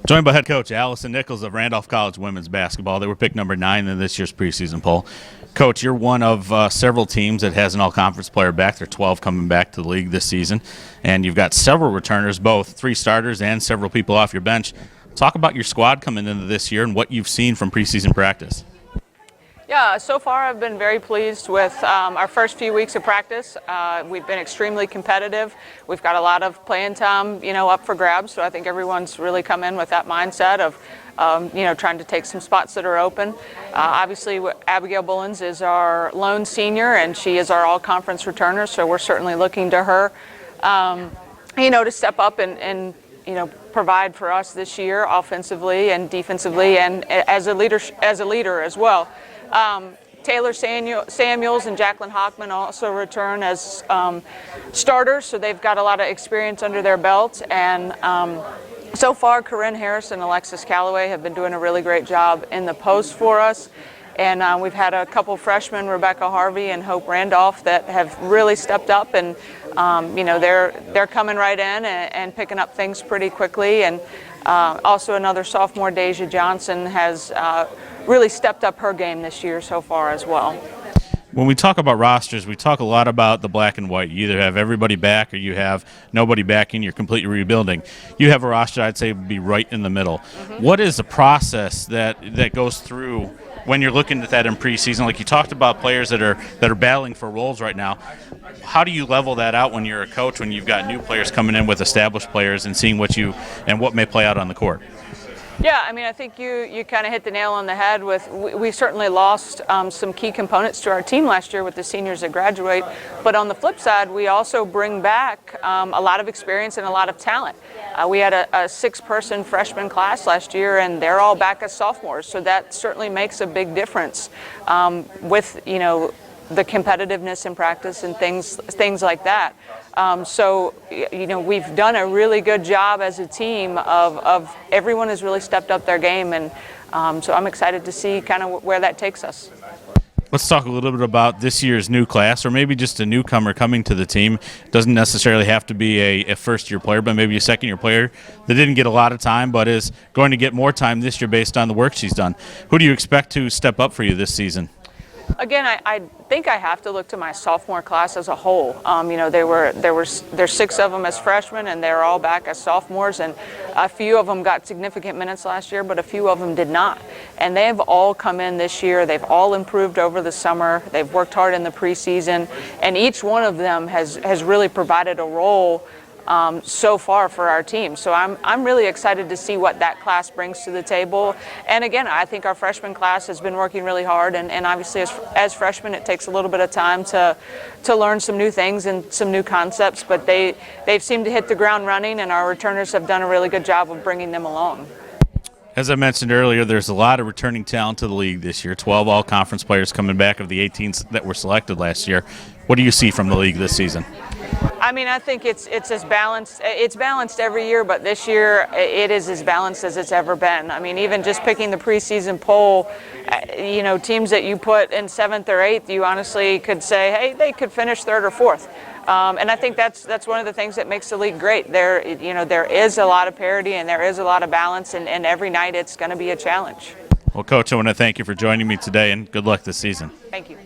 Joined by head coach Allison Nichols of Randolph College women's basketball. They were picked number 9 in this year's preseason poll. Coach, you're one of several teams that has an all-conference player back. There are 12 coming back to the league this season. And you've got several returners, both 3 starters and several people off your bench. Talk about your squad coming into this year and what you've seen from preseason practice. Yeah, so far I've been very pleased with our first few weeks of practice. We've been extremely competitive. We've got a lot of playing time, up for grabs. So I think everyone's really come in with that mindset of, trying to take some spots that are open. Obviously, Abigail Bullens is our lone senior, and she is our all-conference returner. So we're certainly looking to her, to step up and provide for us this year, offensively and defensively, and as a leader as well. Taylor Samuels and Jacqueline Hockman also return as starters, so they've got a lot of experience under their belts. And so far, Corinne Harris and Alexis Calloway have been doing a really great job in the post for us. And we've had a couple freshmen, Rebecca Harvey and Hope Randolph, that have really stepped up, and they're coming right in and picking up things pretty quickly. And also another sophomore, Deja Johnson, has really stepped up her game this year so far as well. When we talk about rosters, we talk a lot about the black and white. You either have everybody back or you have nobody back and you're completely rebuilding. You have a roster I'd say would be right in the middle. Mm-hmm. What is the process that goes through when you're looking at that in preseason? Like you talked about players that are battling for roles right now. How do you level that out when you're a coach, when you've got new players coming in with established players and seeing what may play out on the court? Yeah, I think you kind of hit the nail on the head with we certainly lost some key components to our team last year with the seniors that graduate. But on the flip side, we also bring back a lot of experience and a lot of talent. We had a 6-person freshman class last year, and they're all back as sophomores. So that certainly makes a big difference with, the competitiveness in practice and things like that. So we've done a really good job as a team of everyone has really stepped up their game, and so I'm excited to see kind of where that takes us. Let's talk a little bit about this year's new class, or maybe just a newcomer coming to the team. Doesn't necessarily have to be a first-year player, but maybe a second-year player that didn't get a lot of time but is going to get more time this year based on the work she's done. Who do you expect to step up for you this season? Again, I think I have to look to my sophomore class as a whole. There's 6 of them as freshmen, and they're all back as sophomores, and a few of them got significant minutes last year, but a few of them did not. And they've all come in this year. They've all improved over the summer. They've worked hard in the preseason, and each one of them has really provided a role so far for our team. So I'm really excited to see what that class brings to the table. And again, I think our freshman class has been working really hard, and obviously as freshmen it takes a little bit of time to learn some new things and some new concepts, but they've seemed to hit the ground running, and our returners have done a really good job of bringing them along. As I mentioned earlier, there's a lot of returning talent to the league this year. 12 all-conference players coming back of the 18 that were selected last year. What do you see from the league this season? I think it's as balanced. It's balanced every year, but this year it is as balanced as it's ever been. Even just picking the preseason poll, teams that you put in 7th or 8th, you honestly could say, hey, they could finish 3rd or 4th. And I think that's one of the things that makes the league great. There is a lot of parity and there is a lot of balance, and every night it's going to be a challenge. Well, Coach, I want to thank you for joining me today, and good luck this season. Thank you.